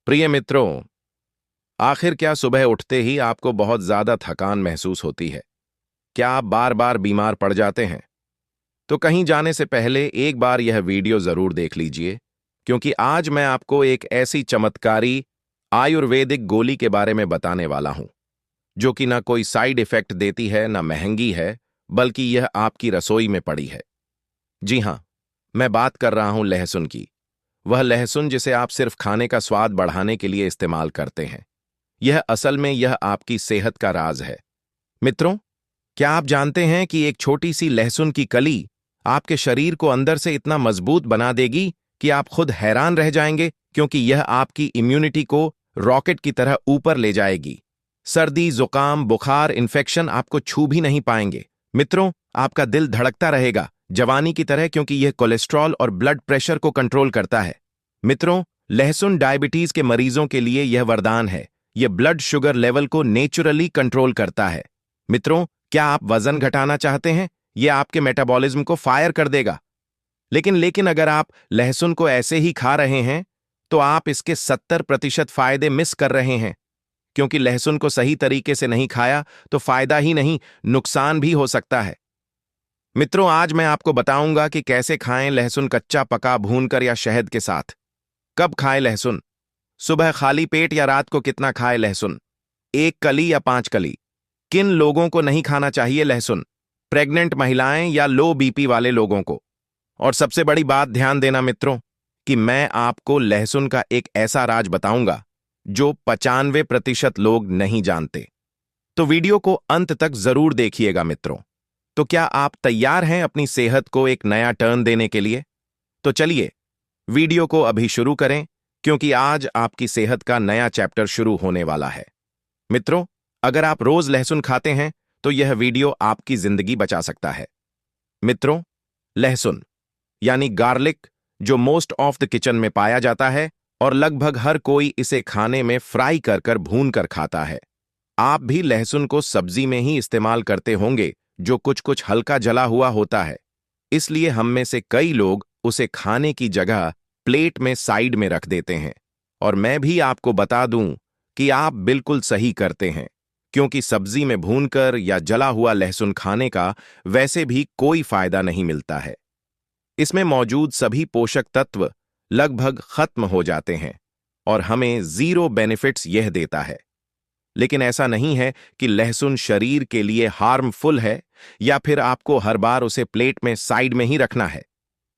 प्रिय मित्रों, आखिर क्या सुबह उठते ही आपको बहुत ज्यादा थकान महसूस होती है? क्या आप बार बार बीमार पड़ जाते हैं? तो कहीं जाने से पहले एक बार यह वीडियो जरूर देख लीजिए, क्योंकि आज मैं आपको एक ऐसी चमत्कारी आयुर्वेदिक गोली के बारे में बताने वाला हूं, जो कि ना कोई साइड इफेक्ट देती है, ना महंगी है, बल्कि यह आपकी रसोई में पड़ी है। जी हां, मैं बात कर रहा हूं लहसुन की। वह लहसुन जिसे आप सिर्फ खाने का स्वाद बढ़ाने के लिए इस्तेमाल करते हैं। यह असल में यह आपकी सेहत का राज है। मित्रों, क्या आप जानते हैं कि एक छोटी सी लहसुन की कली आपके शरीर को अंदर से इतना मजबूत बना देगी कि आप खुद हैरान रह जाएंगे, क्योंकि यह आपकी इम्यूनिटी को रॉकेट की तरह ऊपर ले जाएगी। सर्दी, जुकाम, बुखार, इन्फेक्शन आपको छू भी नहीं पाएंगे। मित्रों, आपका दिल धड़कता रहेगा जवानी की तरह, क्योंकि यह कोलेस्ट्रॉल और ब्लड प्रेशर को कंट्रोल करता है। मित्रों, लहसुन डायबिटीज के मरीजों के लिए यह वरदान है। यह ब्लड शुगर लेवल को नेचुरली कंट्रोल करता है। मित्रों, क्या आप वजन घटाना चाहते हैं? यह आपके मेटाबॉलिज्म को फायर कर देगा। लेकिन अगर आप लहसुन को ऐसे ही खा रहे हैं, तो आप इसके 70% फायदे मिस कर रहे हैं, क्योंकि लहसुन को सही तरीके से नहीं खाया तो फायदा ही नहीं, नुकसान भी हो सकता है। मित्रों, आज मैं आपको बताऊंगा कि कैसे खाएं लहसुन, कच्चा, पका, भूनकर या शहद के साथ। कब खाएं लहसुन? सुबह खाली पेट या रात को कितना खाएं लहसुन? 1 कली या 5 कली? किन लोगों को नहीं खाना चाहिए लहसुन? प्रेग्नेंट महिलाएं या लो बीपी वाले लोगों को? और सबसे बड़ी बात ध्यान देना मित्रों, कि मैं आपको लहसुन का एक ऐसा राज बताऊंगा जो 95% लोग नहीं जानते। तो वीडियो को अंत तक जरूर देखिएगा मित्रों। तो क्या आप तैयार हैं अपनी सेहत को एक नया टर्न देने के लिए? तो चलिए वीडियो को अभी शुरू करें, क्योंकि आज आपकी सेहत का नया चैप्टर शुरू होने वाला है। मित्रों, अगर आप रोज लहसुन खाते हैं तो यह वीडियो आपकी जिंदगी बचा सकता है। मित्रों, लहसुन यानी गार्लिक, जो मोस्ट ऑफ द किचन में पाया जाता है और लगभग हर कोई इसे खाने में फ्राई कर भून कर खाता है। आप भी लहसुन को सब्जी में ही इस्तेमाल करते होंगे, जो कुछ कुछ हल्का जला हुआ होता है। इसलिए हम में से कई लोग उसे खाने की जगह प्लेट में साइड में रख देते हैं। और मैं भी आपको बता दूं कि आप बिल्कुल सही करते हैं, क्योंकि सब्जी में भूनकर या जला हुआ लहसुन खाने का वैसे भी कोई फायदा नहीं मिलता है। इसमें मौजूद सभी पोषक तत्व लगभग खत्म हो जाते हैं और हमें जीरो बेनिफिट्स यह देता है। लेकिन ऐसा नहीं है कि लहसुन शरीर के लिए हार्मफुल है या फिर आपको हर बार उसे प्लेट में साइड में ही रखना है,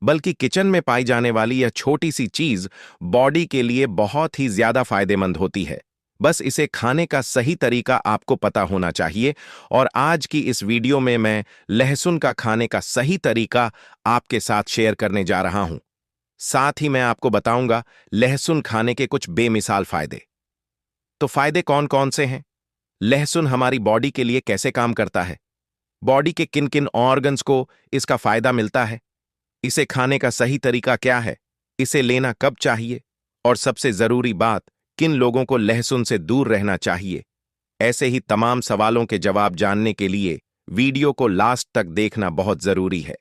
बल्कि किचन में पाई जाने वाली यह छोटी सी चीज बॉडी के लिए बहुत ही ज्यादा फायदेमंद होती है। बस इसे खाने का सही तरीका आपको पता होना चाहिए, और आज की इस वीडियो में मैं लहसुन का खाने का सही तरीका आपके साथ शेयर करने जा रहा हूं। साथ ही मैं आपको बताऊंगा लहसुन खाने के कुछ बेमिसाल फायदे। तो फायदे कौन कौन से हैं? लहसुन हमारी बॉडी के लिए कैसे काम करता है? बॉडी के किन किन ऑर्गन्स को इसका फायदा मिलता है? इसे खाने का सही तरीका क्या है? इसे लेना कब चाहिए? और सबसे जरूरी बात, किन लोगों को लहसुन से दूर रहना चाहिए? ऐसे ही तमाम सवालों के जवाब जानने के लिए वीडियो को लास्ट तक देखना बहुत जरूरी है।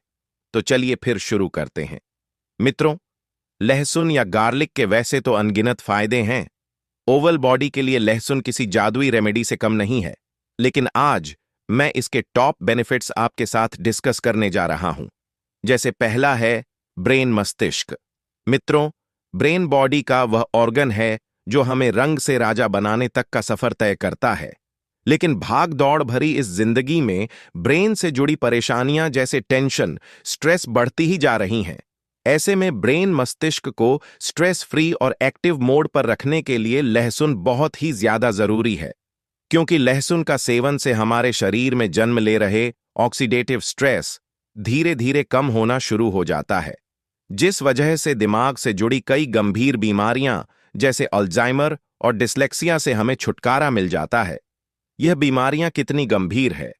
तो चलिए फिर शुरू करते हैं। मित्रों, लहसुन या गार्लिक के वैसे तो अनगिनत फायदे हैं। ओवल बॉडी के लिए लहसुन किसी जादुई रेमेडी से कम नहीं है, लेकिन आज मैं इसके टॉप बेनिफिट्स आपके साथ डिस्कस करने जा रहा हूं। जैसे पहला है ब्रेन, मस्तिष्क। मित्रों, ब्रेन बॉडी का वह ऑर्गन है जो हमें रंग से राजा बनाने तक का सफर तय करता है। लेकिन भाग दौड़ भरी इस जिंदगी में ब्रेन से जुड़ी परेशानियां जैसे टेंशन, स्ट्रेस बढ़ती ही जा रही हैं। ऐसे में ब्रेन, मस्तिष्क को स्ट्रेस फ्री और एक्टिव मोड पर रखने के लिए लहसुन बहुत ही ज्यादा जरूरी है, क्योंकि लहसुन का सेवन से हमारे शरीर में जन्म ले रहे ऑक्सीडेटिव स्ट्रेस धीरे धीरे कम होना शुरू हो जाता है, जिस वजह से दिमाग से जुड़ी कई गंभीर बीमारियां जैसे अल्जाइमर और डिस्लेक्सिया से हमें छुटकारा मिल जाता है। यह बीमारियां कितनी गंभीर है,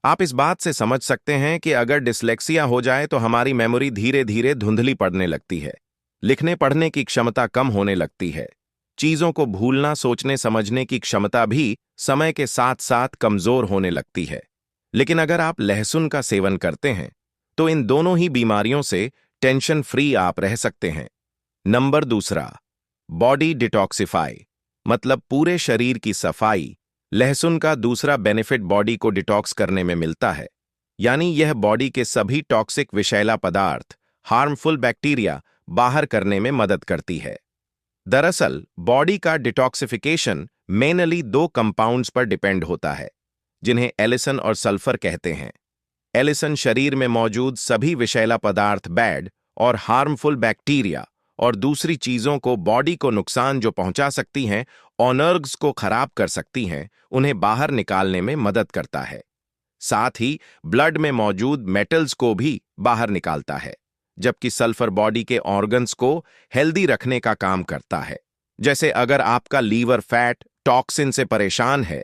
आप इस बात से समझ सकते हैं कि अगर डिस्लेक्सिया हो जाए तो हमारी मेमोरी धीरे धीरे धुंधली पड़ने लगती है, लिखने पढ़ने की क्षमता कम होने लगती है, चीजों को भूलना, सोचने समझने की क्षमता भी समय के साथ साथ कमजोर होने लगती है। लेकिन अगर आप लहसुन का सेवन करते हैं तो इन दोनों ही बीमारियों से टेंशन फ्री आप रह सकते हैं। नंबर दूसरा, बॉडी डिटॉक्सिफाई मतलब पूरे शरीर की सफाई। लहसुन का दूसरा बेनिफिट बॉडी को डिटॉक्स करने में मिलता है, यानी यह बॉडी के सभी टॉक्सिक विषैला पदार्थ, हार्मफुल बैक्टीरिया बाहर करने में मदद करती है। दरअसल बॉडी का डिटॉक्सिफिकेशन मेनली दो कंपाउंड्स पर डिपेंड होता है, जिन्हें एलिसन और सल्फर कहते हैं। एलिसन शरीर में मौजूद सभी विषैला पदार्थ, बैड और हार्मफुल बैक्टीरिया और दूसरी चीजों को बॉडी को नुकसान जो पहुंचा सकती हैं, ऑर्गन्स को खराब कर सकती हैं, उन्हें बाहर निकालने में मदद करता है। साथ ही ब्लड में मौजूद मेटल्स को भी बाहर निकालता है, जबकि सल्फर बॉडी के ऑर्गन्स को हेल्दी रखने का काम करता है। जैसे अगर आपका लीवर फैट टॉक्सिन से परेशान है,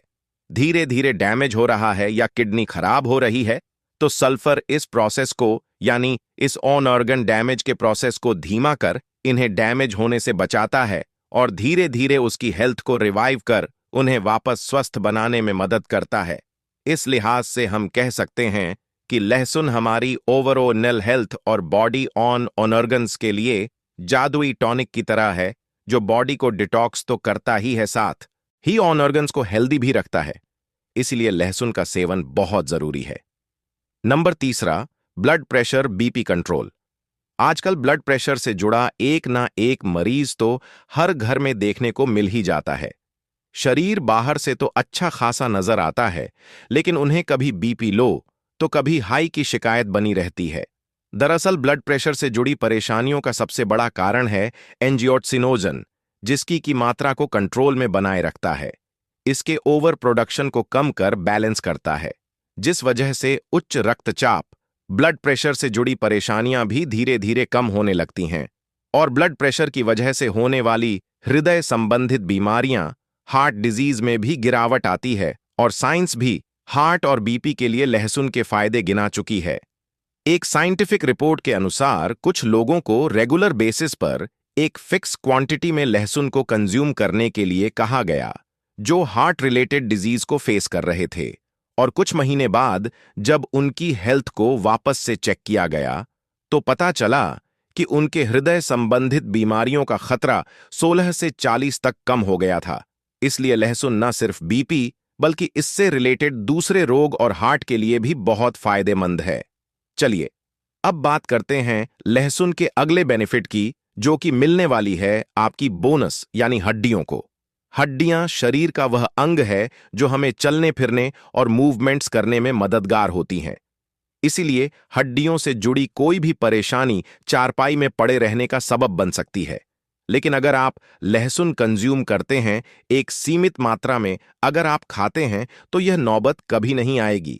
धीरे धीरे डैमेज हो रहा है या किडनी खराब हो रही है, तो सल्फर इस प्रोसेस को, यानी इस ऑन ऑर्गन डैमेज के प्रोसेस को धीमा कर इन्हें डैमेज होने से बचाता है और धीरे धीरे उसकी हेल्थ को रिवाइव कर उन्हें वापस स्वस्थ बनाने में मदद करता है। इस लिहाज से हम कह सकते हैं कि लहसुन हमारी ओवरऑल हेल्थ और बॉडी ऑन ऑर्गन्स के लिए जादुई टॉनिक की तरह है, जो बॉडी को डिटॉक्स तो करता ही है, साथ ही ऑन ऑर्गन्स को हेल्दी भी रखता है। इसलिए लहसुन का सेवन बहुत जरूरी है। नंबर तीसरा, ब्लड प्रेशर बीपी कंट्रोल। आजकल ब्लड प्रेशर से जुड़ा एक ना एक मरीज तो हर घर में देखने को मिल ही जाता है। शरीर बाहर से तो अच्छा खासा नजर आता है, लेकिन उन्हें कभी बीपी लो तो कभी हाई की शिकायत बनी रहती है। दरअसल ब्लड प्रेशर से जुड़ी परेशानियों का सबसे बड़ा कारण है एंजियोटेंसिनोजन, जिसकी की मात्रा को कंट्रोल में बनाए रखता है। इसके ओवर प्रोडक्शन को कम कर बैलेंस करता है, जिस वजह से उच्च रक्तचाप, ब्लड प्रेशर से जुड़ी परेशानियां भी धीरे धीरे कम होने लगती हैं और ब्लड प्रेशर की वजह से होने वाली हृदय संबंधित बीमारियां, हार्ट डिजीज में भी गिरावट आती है और साइंस भी हार्ट और बीपी के लिए लहसुन के फायदे गिना चुकी है। एक साइंटिफिक रिपोर्ट के अनुसार कुछ लोगों को रेगुलर बेसिस पर एक फिक्स क्वांटिटी में लहसुन को कंज्यूम करने के लिए कहा गया, जो हार्ट रिलेटेड डिजीज को फेस कर रहे थे, और कुछ महीने बाद जब उनकी हेल्थ को वापस से चेक किया गया तो पता चला कि उनके हृदय संबंधित बीमारियों का खतरा 16 से 40 तक कम हो गया था। इसलिए लहसुन न सिर्फ बीपी बल्कि इससे रिलेटेड दूसरे रोग और हार्ट के लिए भी बहुत फायदेमंद है। चलिए अब बात करते हैं लहसुन के अगले बेनिफिट की, जो कि मिलने वाली है आपकी बोनस यानी हड्डियों को। हड्डियां शरीर का वह अंग है जो हमें चलने फिरने और मूवमेंट्स करने में मददगार होती हैं। इसीलिए हड्डियों से जुड़ी कोई भी परेशानी चारपाई में पड़े रहने का सबब बन सकती है। लेकिन अगर आप लहसुन कंज्यूम करते हैं एक सीमित मात्रा में, अगर आप खाते हैं, तो यह नौबत कभी नहीं आएगी।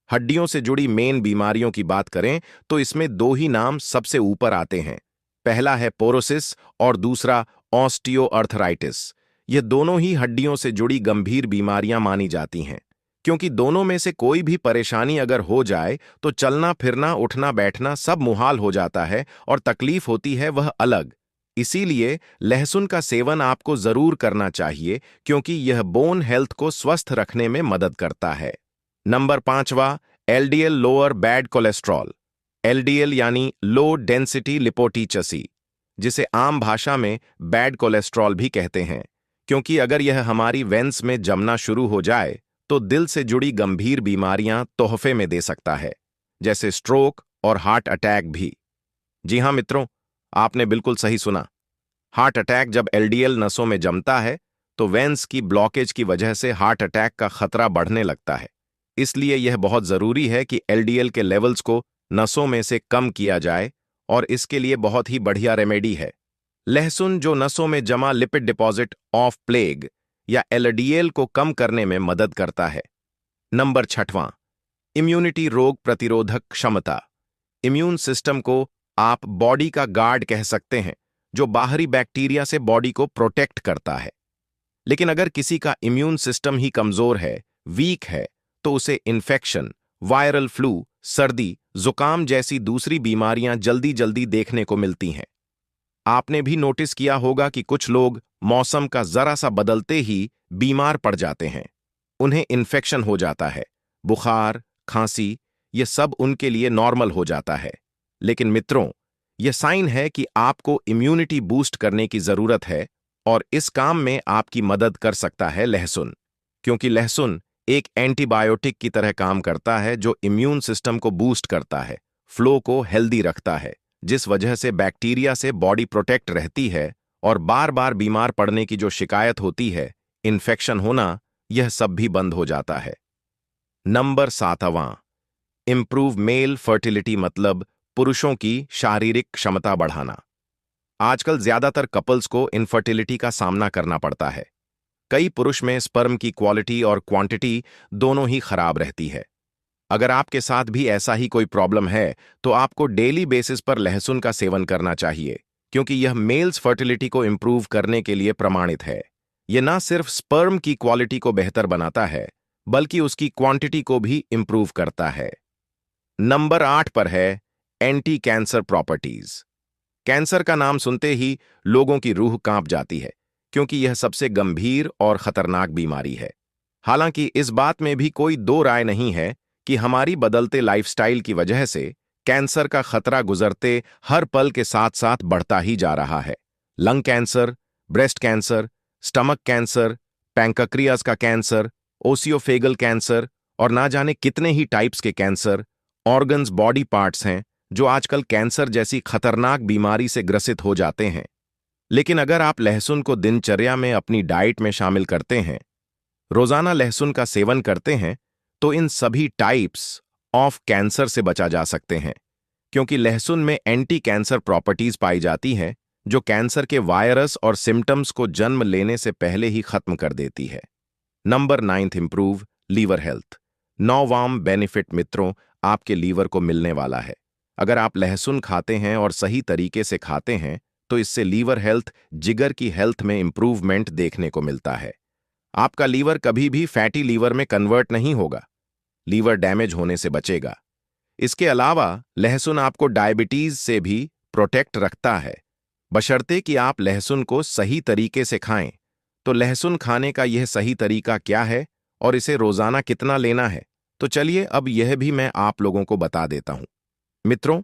हड्डियों से जुड़ी मेन बीमारियों की बात करें तो इसमें दो ही नाम सबसे ऊपर आते हैं। पहला है पोरोसिस और दूसरा ऑस्टियोआर्थराइटिस। ये दोनों ही हड्डियों से जुड़ी गंभीर बीमारियां मानी जाती हैं, क्योंकि दोनों में से कोई भी परेशानी अगर हो जाए तो चलना फिरना, उठना बैठना सब मुहाल हो जाता है और तकलीफ होती है वह अलग। इसीलिए लहसुन का सेवन आपको जरूर करना चाहिए, क्योंकि यह बोन हेल्थ को स्वस्थ रखने में मदद करता है। नंबर पांचवा, LDL lower bad cholesterol. LDL यानी लो डेंसिटी लिपोटीचसी, जिसे आम भाषा में बैड कोलेस्ट्रॉल भी कहते हैं, क्योंकि अगर यह हमारी वेंस में जमना शुरू हो जाए तो दिल से जुड़ी गंभीर बीमारियां तोहफे में दे सकता है, जैसे स्ट्रोक और हार्ट अटैक भी। जी हां मित्रों, आपने बिल्कुल सही सुना। हार्ट अटैक जब एलडीएल नसों में जमता है तो वेंस की ब्लॉकेज की वजह से हार्ट अटैक का खतरा बढ़ने लगता है। इसलिए यह बहुत जरूरी है कि एलडीएल के लेवल्स को नसों में से कम किया जाए, और इसके लिए बहुत ही बढ़िया रेमेडी है लहसुन, जो नसों में जमा लिपिड डिपॉजिट ऑफ प्लेग या एलडीएल को कम करने में मदद करता है। नंबर छठवां, इम्यूनिटी रोग प्रतिरोधक क्षमता। इम्यून सिस्टम को आप बॉडी का गार्ड कह सकते हैं, जो बाहरी बैक्टीरिया से बॉडी को प्रोटेक्ट करता है। लेकिन अगर किसी का इम्यून सिस्टम ही कमजोर है, वीक है, तो उसे इन्फेक्शन, वायरल फ्लू, सर्दी, जुकाम जैसी दूसरी बीमारियां जल्दी जल्दी देखने को मिलती हैं। आपने भी नोटिस किया होगा कि कुछ लोग मौसम का जरा सा बदलते ही बीमार पड़ जाते हैं, उन्हें इन्फेक्शन हो जाता है, बुखार, खांसी, ये सब उनके लिए नॉर्मल हो जाता है। लेकिन मित्रों, यह साइन है कि आपको इम्यूनिटी बूस्ट करने की जरूरत है और इस काम में आपकी मदद कर सकता है लहसुन, क्योंकि लहसुन एक एंटीबायोटिक की तरह काम करता है जो इम्यून सिस्टम को बूस्ट करता है, फ्लो को हेल्दी रखता है, जिस वजह से बैक्टीरिया से बॉडी प्रोटेक्ट रहती है और बार बार बीमार पड़ने की जो शिकायत होती है, इन्फेक्शन होना, यह सब भी बंद हो जाता है। नंबर 7वां, इंप्रूव मेल फर्टिलिटी मतलब पुरुषों की शारीरिक क्षमता बढ़ाना। आजकल ज्यादातर कपल्स को इनफर्टिलिटी का सामना करना पड़ता है। कई पुरुष में स्पर्म की क्वालिटी और क्वांटिटी दोनों ही खराब रहती है। अगर आपके साथ भी ऐसा ही कोई प्रॉब्लम है, तो आपको डेली बेसिस पर लहसुन का सेवन करना चाहिए, क्योंकि यह मेल्स फर्टिलिटी को इंप्रूव करने के लिए प्रमाणित है। यह ना सिर्फ स्पर्म की क्वालिटी को बेहतर बनाता है, बल्कि उसकी क्वांटिटी को भी इंप्रूव करता है। नंबर 8 पर है एंटी कैंसर प्रॉपर्टीज। कैंसर का नाम सुनते ही लोगों की रूह कांप जाती है, क्योंकि यह सबसे गंभीर और खतरनाक बीमारी है। हालांकि इस बात में भी कोई दो राय नहीं है कि हमारी बदलते लाइफस्टाइल की वजह से कैंसर का खतरा गुजरते हर पल के साथ साथ बढ़ता ही जा रहा है। Lung cancer, breast cancer, stomach cancer, pancreas का कैंसर, ओसियोफेगल कैंसर और ना जाने कितने ही टाइप्स के कैंसर, ऑर्गन्स, बॉडी पार्ट्स हैं जो आजकल कैंसर जैसी खतरनाक बीमारी से ग्रसित हो जाते हैं। लेकिन अगर आप लहसुन को दिनचर्या में अपनी डाइट में शामिल करते हैं, रोजाना लहसुन का सेवन करते हैं, तो इन सभी टाइप्स ऑफ कैंसर से बचा जा सकते हैं, क्योंकि लहसुन में एंटी कैंसर प्रॉपर्टीज पाई जाती हैं जो कैंसर के वायरस और सिम्टम्स को जन्म लेने से पहले ही खत्म कर देती है। Number 9, improve liver health. 9वां बेनिफिट मित्रों आपके लीवर को मिलने वाला है। अगर आप लहसुन खाते हैं और सही तरीके से खाते हैं, तो इससे लीवर हेल्थ, जिगर की हेल्थ में इंप्रूवमेंट देखने को मिलता है। आपका लीवर कभी भी फैटी लीवर में कन्वर्ट नहीं होगा, लीवर डैमेज होने से बचेगा। इसके अलावा लहसुन आपको डायबिटीज से भी प्रोटेक्ट रखता है, बशर्ते कि आप लहसुन को सही तरीके से खाएं। तो लहसुन खाने का यह सही तरीका क्या है और इसे रोजाना कितना लेना है, तो चलिए अब यह भी मैं आप लोगों को बता देता हूं। मित्रों,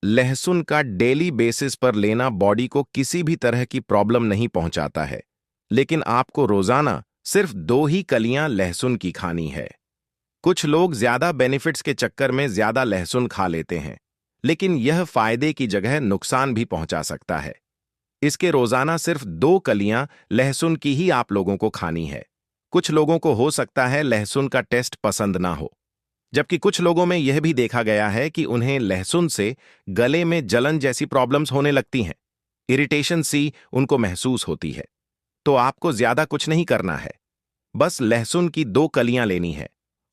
लहसुन का डेली बेसिस पर लेना बॉडी को किसी भी तरह की प्रॉब्लम नहीं पहुंचाता है, लेकिन आपको रोजाना सिर्फ 2 ही कलियां लहसुन की खानी है। कुछ लोग ज्यादा बेनिफिट्स के चक्कर में ज्यादा लहसुन खा लेते हैं, लेकिन यह फायदे की जगह नुकसान भी पहुंचा सकता है। इसके रोजाना सिर्फ 2 कलियां लहसुन की ही आप लोगों को खानी है। कुछ लोगों को हो सकता है लहसुन का टेस्ट पसंद ना हो, जबकि कुछ लोगों में यह भी देखा गया है कि उन्हें लहसुन से गले में जलन जैसी प्रॉब्लम्स होने लगती हैं, इरिटेशन सी उनको महसूस होती है। तो आपको ज्यादा कुछ नहीं करना है, बस लहसुन की 2 कलियां लेनी है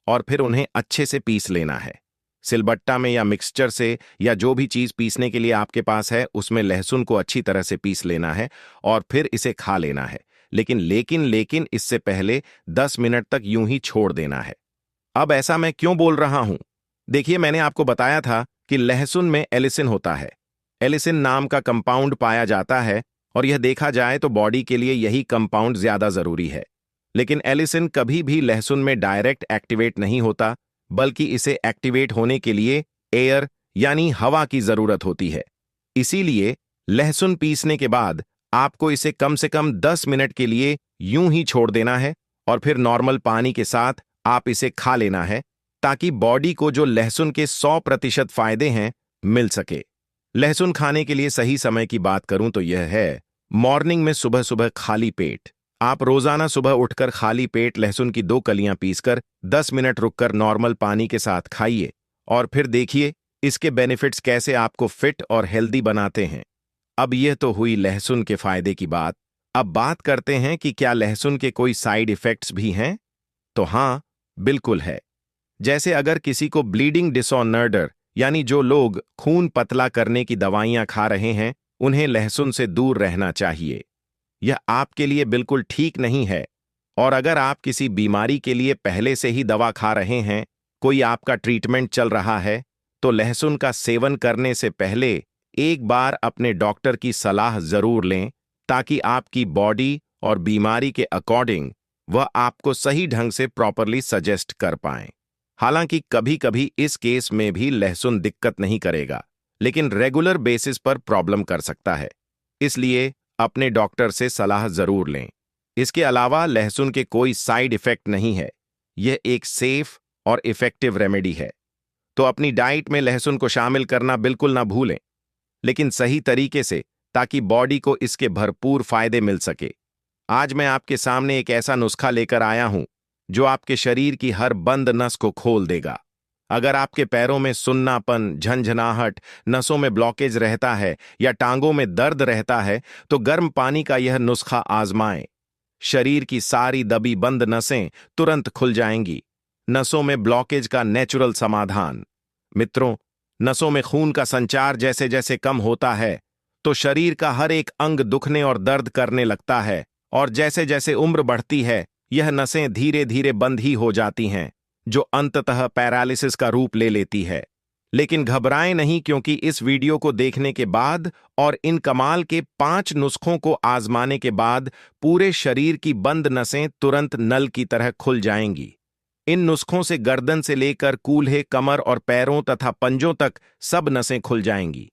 और फिर उन्हें अच्छे से पीस लेना है। सिलबट्टा में या मिक्सचर से, या जो भी चीज पीसने के लिए आपके पास है, उसमें लहसुन को अच्छी तरह से पीस लेना है और फिर इसे खा लेना है। लेकिन इससे पहले 10 मिनट तक यूं ही छोड़ देना है। अब ऐसा मैं क्यों बोल रहा हूं? देखिए, मैंने आपको बताया था कि लहसुन में एलिसिन होता है। एलिसिन नाम का कंपाउंड पाया जाता है और यह देखा जाए तो बॉडी के लिए यही कंपाउंड ज्यादा जरूरी है। लेकिन एलिसिन कभी भी लहसुन में डायरेक्ट एक्टिवेट नहीं होता, बल्कि इसे एक्टिवेट होने के लिए एयर यानी हवा की जरूरत होती है। इसीलिए लहसुन पीसने के बाद आपको इसे कम से कम 10 मिनट के लिए यूं ही छोड़ देना है और फिर नॉर्मल पानी के साथ आप इसे खा लेना है, ताकि बॉडी को जो लहसुन के 100% फायदे हैं मिल सके। लहसुन खाने के लिए सही समय की बात करूं तो यह है मॉर्निंग में, सुबह सुबह खाली पेट। आप रोजाना सुबह उठकर खाली पेट लहसुन की 2 कलियां पीसकर 10 मिनट रुककर नॉर्मल पानी के साथ खाइए और फिर देखिए इसके बेनिफिट्स कैसे आपको फिट और हेल्दी बनाते हैं। अब यह तो हुई लहसुन के फायदे की बात। अब बात करते हैं कि क्या लहसुन के कोई साइड इफेक्ट्स भी हैं? तो हां, बिल्कुल है। जैसे अगर किसी को ब्लीडिंग डिसऑर्डर, यानी जो लोग खून पतला करने की दवाइयां खा रहे हैं, उन्हें लहसुन से दूर रहना चाहिए। यह आपके लिए बिल्कुल ठीक नहीं है। और अगर आप किसी बीमारी के लिए पहले से ही दवा खा रहे हैं, कोई आपका ट्रीटमेंट चल रहा है, तो लहसुन का सेवन करने से पहले एक बार अपने डॉक्टर की सलाह जरूर लें, ताकि आपकी बॉडी और बीमारी के अकॉर्डिंग वह आपको सही ढंग से प्रॉपरली सजेस्ट कर पाएं। हालांकि कभी कभी इस केस में भी लहसुन दिक्कत नहीं करेगा, लेकिन रेगुलर बेसिस पर प्रॉब्लम कर सकता है। इसलिए अपने डॉक्टर से सलाह जरूर लें। इसके अलावा लहसुन के कोई साइड इफेक्ट नहीं है। यह एक सेफ और इफेक्टिव रेमेडी है। तो अपनी डाइट में लहसुन को शामिल करना बिल्कुल ना भूलें, लेकिन सही तरीके से, ताकि बॉडी को इसके भरपूर फायदे मिल सके। आज मैं आपके सामने एक ऐसा नुस्खा लेकर आया हूं जो आपके शरीर की हर बंद नस को खोल देगा। अगर आपके पैरों में सुन्नापन, झंझनाहट, नसों में ब्लॉकेज रहता है या टांगों में दर्द रहता है, तो गर्म पानी का यह नुस्खा आजमाएं। शरीर की सारी दबी बंद नसें तुरंत खुल जाएंगी। नसों में ब्लॉकेज का नेचुरल समाधान। मित्रों, नसों में खून का संचार जैसे जैसे कम होता है, तो शरीर का हर एक अंग दुखने और दर्द करने लगता है, और जैसे जैसे उम्र बढ़ती है, यह नसें धीरे धीरे बंद ही हो जाती हैं, जो अंततः पैरालिसिस का रूप ले लेती है। लेकिन घबराएं नहीं, क्योंकि इस वीडियो को देखने के बाद और इन कमाल के 5 नुस्खों को आजमाने के बाद पूरे शरीर की बंद नसें तुरंत नल की तरह खुल जाएंगी। इन नुस्खों से गर्दन से लेकर कूल्हे, कमर और पैरों तथा पंजों तक सब नसें खुल जाएंगी।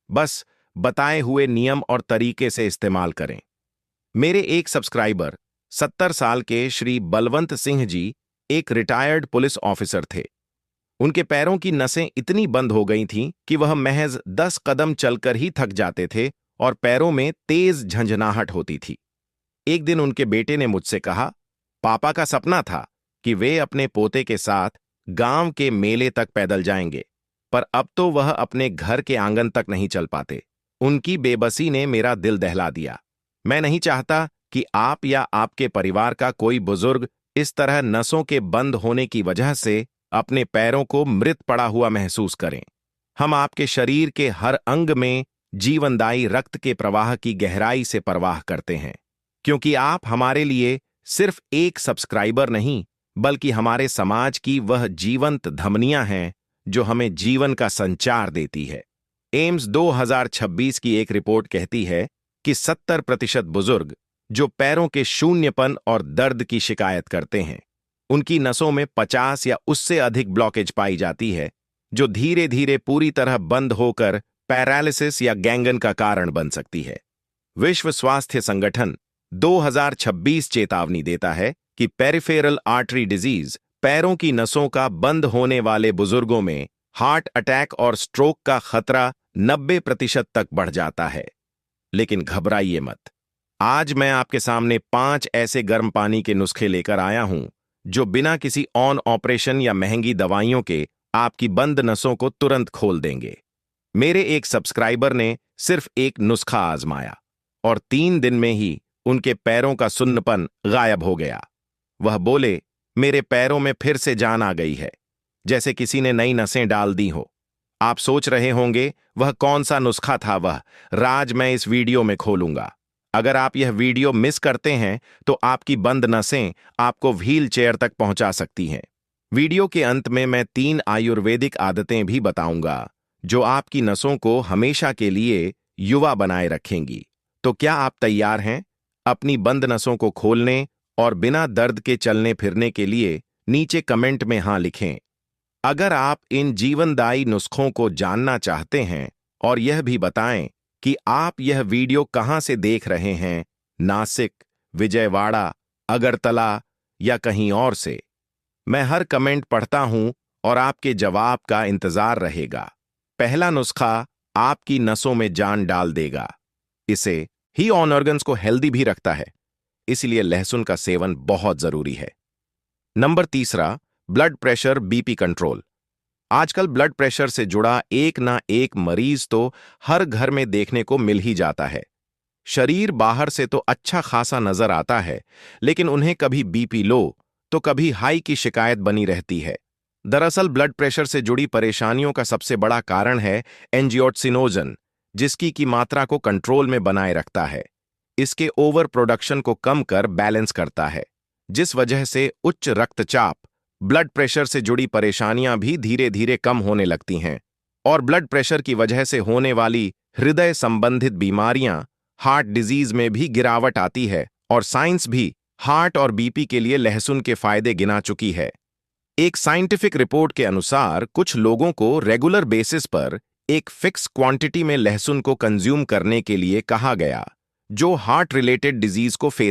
बस बताए हुए नियम और तरीके से इस्तेमाल करें। मेरे एक सब्सक्राइबर 70 साल के श्री बलवंत सिंह जी एक रिटायर्ड पुलिस ऑफिसर थे। उनके पैरों की नसें इतनी बंद हो गई थीं कि वह महज 10 कदम चलकर ही थक जाते थे और पैरों में तेज झंझनाहट होती थी। एक दिन उनके बेटे ने मुझसे कहा, पापा का सपना था कि वे अपने पोते के साथ गांव के मेले तक पैदल जाएंगे, पर अब तो वह अपने घर के आंगन तक नहीं चल पाते। उनकी बेबसी ने मेरा दिल दहला दिया। मैं नहीं चाहता कि आप या आपके परिवार का कोई बुजुर्ग इस तरह नसों के बंद होने की वजह से अपने पैरों को मृत पड़ा हुआ महसूस करें। हम आपके शरीर के हर अंग में जीवनदायी रक्त के प्रवाह की गहराई से परवाह करते हैं, क्योंकि आप हमारे लिए सिर्फ एक सब्सक्राइबर नहीं, बल्कि हमारे समाज की वह जीवंत धमनियां हैं जो हमें जीवन का संचार देती है। एम्स 2026 की एक रिपोर्ट कहती है कि 70% बुजुर्ग जो पैरों के शून्यपन और दर्द की शिकायत करते हैं, उनकी नसों में 50 या उससे अधिक ब्लॉकेज पाई जाती है, जो धीरे धीरे पूरी तरह बंद होकर पैरालिसिस या गैंगन का कारण बन सकती है। विश्व स्वास्थ्य संगठन 2026 चेतावनी देता है कि पेरिफेरल आर्टरी डिजीज, पैरों की नसों का बंद होने वाले बुजुर्गों में हार्ट अटैक और स्ट्रोक का खतरा 90% तक बढ़ जाता है। लेकिन घबराइए मत। आज मैं आपके सामने 5 ऐसे गर्म पानी के नुस्खे लेकर आया हूं जो बिना किसी ऑन ऑपरेशन या महंगी दवाइयों के आपकी बंद नसों को तुरंत खोल देंगे। मेरे एक सब्सक्राइबर ने सिर्फ एक नुस्खा आजमाया और 3 दिन में ही उनके पैरों का सुन्नपन गायब हो गया। वह बोले, मेरे पैरों में फिर से जान आ गई है, जैसे किसी ने नई नसें डाल दी हो। आप सोच रहे होंगे वह कौन सा नुस्खा था। वह राज मैं इस वीडियो में खोलूंगा। अगर आप यह वीडियो मिस करते हैं तो आपकी बंद नसें आपको व्हील चेयर तक पहुंचा सकती हैं। वीडियो के अंत में मैं 3 आयुर्वेदिक आदतें भी बताऊंगा जो आपकी नसों को हमेशा के लिए युवा बनाए रखेंगी। तो क्या आप तैयार हैं अपनी बंद नसों को खोलने और बिना दर्द के चलने फिरने के लिए? नीचे कमेंट में हाँ लिखें। अगर आप इन जीवनदायी नुस्खों को जानना चाहते हैं और यह भी बताएं कि आप यह वीडियो कहां से देख रहे हैं, नासिक, विजयवाड़ा, अगरतला या कहीं और से, मैं हर कमेंट पढ़ता हूं और आपके जवाब का इंतजार रहेगा। पहला नुस्खा आपकी नसों में जान डाल देगा। इसे ही ऑन ऑर्गन्स को हेल्दी भी रखता है, इसलिए लहसुन का सेवन बहुत जरूरी है। Number 3, blood pressure, BP control. आजकल ब्लड प्रेशर से जुड़ा एक ना एक मरीज तो हर घर में देखने को मिल ही जाता है। शरीर बाहर से तो अच्छा खासा नजर आता है, लेकिन उन्हें कभी बीपी लो तो कभी हाई की शिकायत बनी रहती है। दरअसल ब्लड प्रेशर से जुड़ी परेशानियों का सबसे बड़ा कारण है एंजियोटेंसिनोजन, जिसकी की मात्रा को कंट्रोल में बनाए रखता है। इसके ओवर प्रोडक्शन को कम कर बैलेंस करता है, जिस वजह से उच्च रक्तचाप, ब्लड प्रेशर से जुड़ी परेशानियां भी धीरे धीरे कम होने लगती हैं। और ब्लड प्रेशर की वजह से होने वाली हृदय संबंधित बीमारियां, हार्ट डिजीज में भी गिरावट आती है। और साइंस भी हार्ट और बीपी के लिए लहसुन के फायदे गिना चुकी है। एक साइंटिफिक रिपोर्ट के अनुसार कुछ लोगों को रेगुलर बेसिस पर एक फिक्स क्वांटिटी में लहसुन को कंज्यूम करने के लिए कहा गया, जो हार्ट रिलेटेड डिजीज को फेस